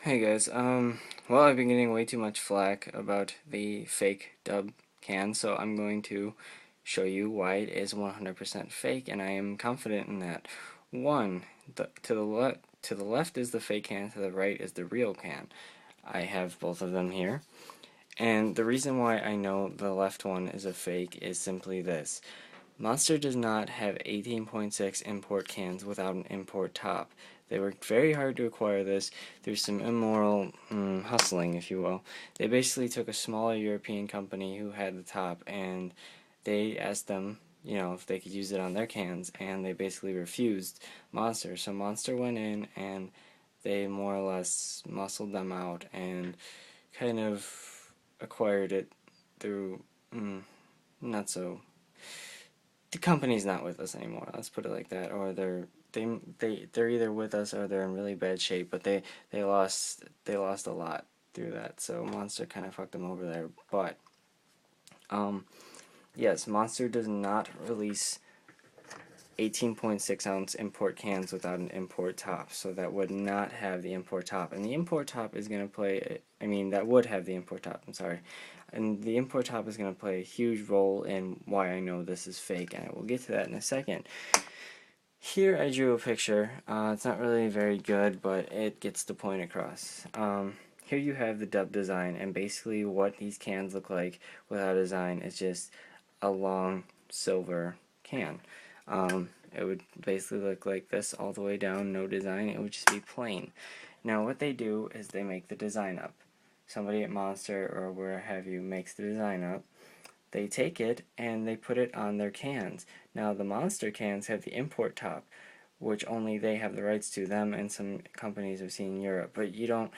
Hey guys, well, I've been getting way too much flack about the fake dub can, so I'm going to show you why it is 100% fake, and I am confident in that. One, to the left is the fake can, to the right is the real can. I have both of them here, and the reason why I know the left one is a fake is simply this. Monster does not have 18.6 import cans without an import top. They worked very hard to acquire this through some immoral hustling, if you will. They basically took a smaller European company who had the top and they asked them, if they could use it on their cans, and they basically refused Monster. So Monster went in and they more or less muscled them out and kind of acquired it through not so the company's not with us anymore. Let's put it like that. Or they're either with us or they're in really bad shape. But they lost a lot through that. So Monster kind of fucked them over there. But yes, Monster does not release 18.6-ounce import cans without an import top, so that would not have the import top. And the import top is going to play, that would have the import top, I'm sorry. And the import top is going to play a huge role in why I know this is fake, and I will get to that in a second. Here I drew a picture. It's not really very good, but it gets the point across. Here you have the dub design, and basically what these cans look like without a design is just a long silver can. It would basically look like this all the way down, no design. It would just be plain. Now what they do is they make the design up. Somebody at Monster or where have you makes the design up. They take it and they put it on their cans. Now the Monster cans have the import top, which only they have the rights to. Them and some companies I've seen in Europe, but you don't.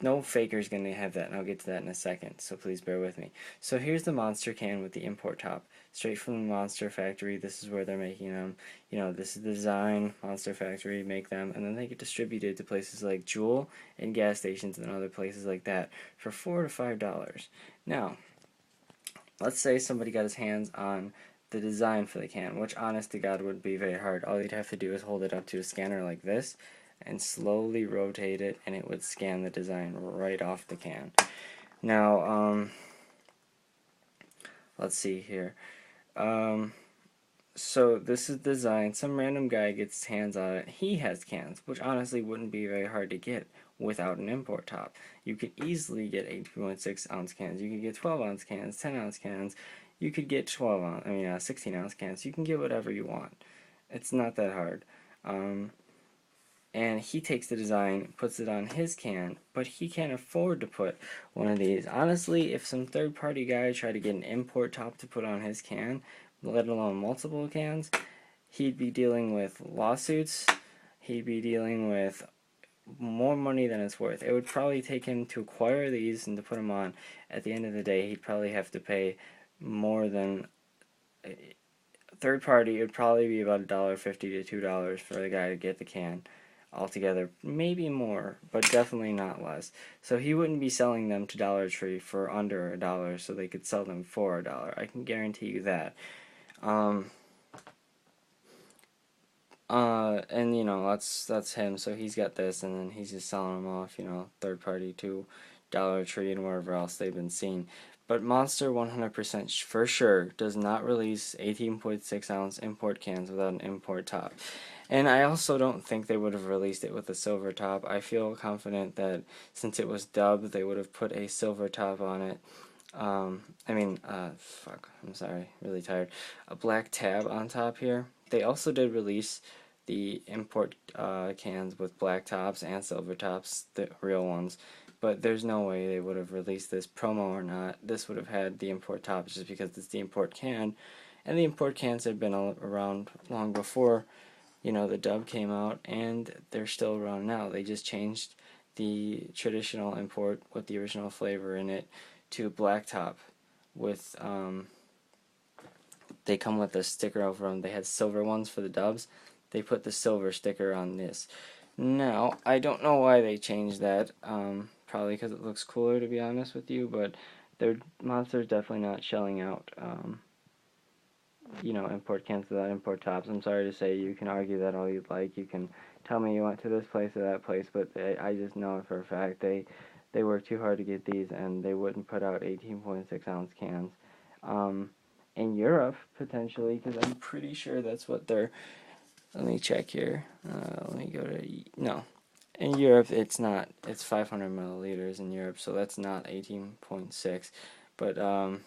No faker's going to have that, and I'll get to that in a second, so please bear with me. So here's the Monster can with the import top. Straight from the Monster factory, this is where they're making them. This is the design, Monster factory, make them, and then they get distributed to places like Jewel and gas stations and other places like that for $4 to $5. Now, let's say somebody got his hands on the design for the can, which honest to God would be very hard. All you'd have to do is hold it up to a scanner like this and slowly rotate it, and it would scan the design right off the can. Now, let's see here. So this is design. Some random guy gets his hands on it. He has cans, which honestly wouldn't be very hard to get without an import top. You could easily get 8.6-ounce cans. You could get 12-ounce cans, 10-ounce cans. You could get 16-ounce cans. You can get whatever you want. It's not that hard. And he takes the design, puts it on his can, but he can't afford to put one of these. Honestly, if some third-party guy tried to get an import top to put on his can, let alone multiple cans, he'd be dealing with lawsuits, he'd be dealing with more money than it's worth. It would probably take him to acquire these and to put them on. At the end of the day, he'd probably have to pay more than third party. It would probably be about $1.50 to $2 for the guy to get the can altogether, maybe more, but definitely not less. So he wouldn't be selling them to Dollar Tree for under $1, so they could sell them for $1. I can guarantee you that. And that's him. So he's got this, and then he's just selling them off, third party to Dollar Tree and wherever else they've been seen. But Monster 100% for sure does not release 18.6-ounce import cans without an import top. And I also don't think they would have released it with a silver top. I feel confident that since it was dubbed, they would have put a silver top on it. Fuck, I'm sorry, really tired. A black tab on top here. They also did release the import cans with black tops and silver tops, the real ones. But there's no way they would have released this, promo or not. This would have had the import tops just because it's the import can. And the import cans had been around long before, the dub came out, and they're still around now. They just changed the traditional import with the original flavor in it to black top with, they come with a sticker over them. They had silver ones for the dubs. They put the silver sticker on this. Now, I don't know why they changed that. Probably because it looks cooler, to be honest with you, but their Monster's definitely not shelling out, import cans without import tops. I'm sorry to say, you can argue that all you'd like. You can tell me you went to this place or that place, but I just know it for a fact they work too hard to get these, and they wouldn't put out 18.6 ounce cans. Um, in Europe, potentially, because I'm pretty sure that's what they're. Let me check here. Let me go to no. In Europe, it's not. It's 500 milliliters in Europe, so that's not 18.6. But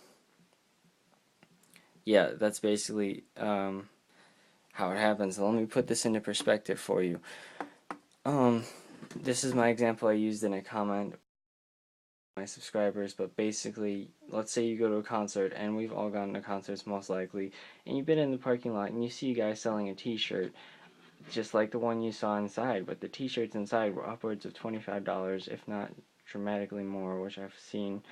yeah, that's basically how it happens. So let me put this into perspective for you. This is my example I used in a comment my subscribers, but basically, let's say you go to a concert, and we've all gone to concerts most likely, and you've been in the parking lot and you see a guy selling a t-shirt just like the one you saw inside, but the t-shirts inside were upwards of $25, if not dramatically more, which I've seen,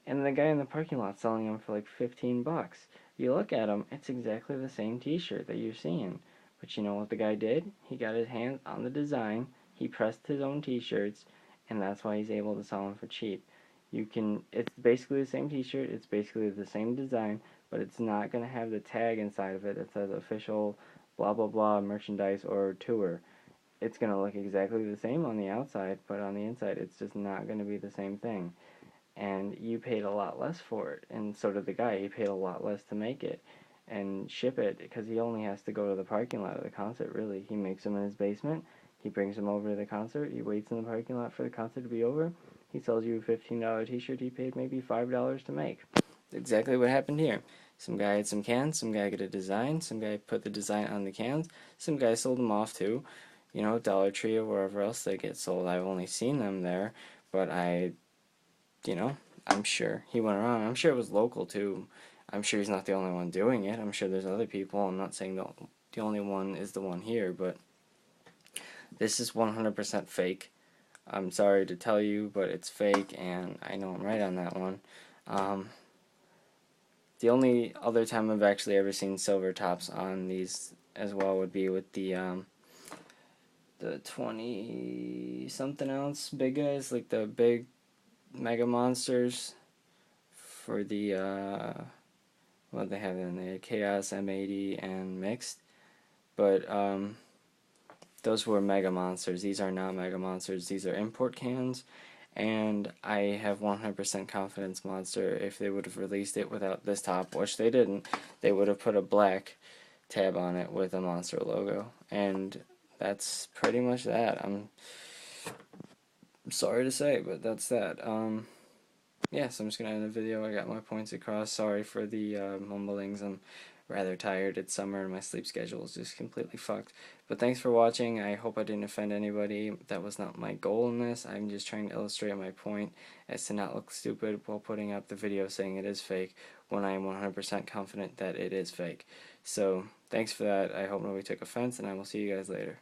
and the guy in the parking lot selling them for like 15 bucks. You look at them, it's exactly the same t-shirt that you're seeing, but you know what the guy did? He got his hands on the design, he pressed his own t-shirts, and that's why he's able to sell them for cheap. It's basically the same t-shirt, it's basically the same design, but it's not going to have the tag inside of it that says official blah blah blah merchandise or tour. It's going to look exactly the same on the outside, but on the inside it's just not going to be the same thing. And you paid a lot less for it, and so did the guy. He paid a lot less to make it and ship it, because he only has to go to the parking lot of the concert, really. He makes them in his basement, he brings them over to the concert, he waits in the parking lot for the concert to be over, he sells you a $15 t-shirt he paid maybe $5 to make. Exactly what happened here. Some guy had some cans, some guy got a design, some guy put the design on the cans, some guy sold them off to, Dollar Tree or wherever else they get sold. I've only seen them there, but I'm sure he went around. I'm sure it was local too. I'm sure he's not the only one doing it. I'm sure there's other people. I'm not saying the only one is the one here, but this is 100% fake. I'm sorry to tell you, but it's fake, and I know I'm right on that one. The only other time I've actually ever seen silver tops on these as well would be with the 20 something ounce big guys, like the big Mega Monsters for the what they have in there, Chaos, M80, and Mixed. But those were Mega Monsters. These are not Mega Monsters. These are import cans, and I have 100% confidence Monster, if they would have released it without this top, which they didn't, they would have put a black tab on it with a Monster logo, and that's pretty much that. I'm sorry to say, but that's that. Yeah, so I'm just gonna end the video. I got my points across. Sorry for the mumblings. I'm rather tired. It's summer and my sleep schedule is just completely fucked. But thanks for watching. I hope I didn't offend anybody. That was not my goal in this. I'm just trying to illustrate my point as to not look stupid while putting up the video saying it is fake when I am 100% confident that it is fake. So thanks for that. I hope nobody took offense, and I will see you guys later.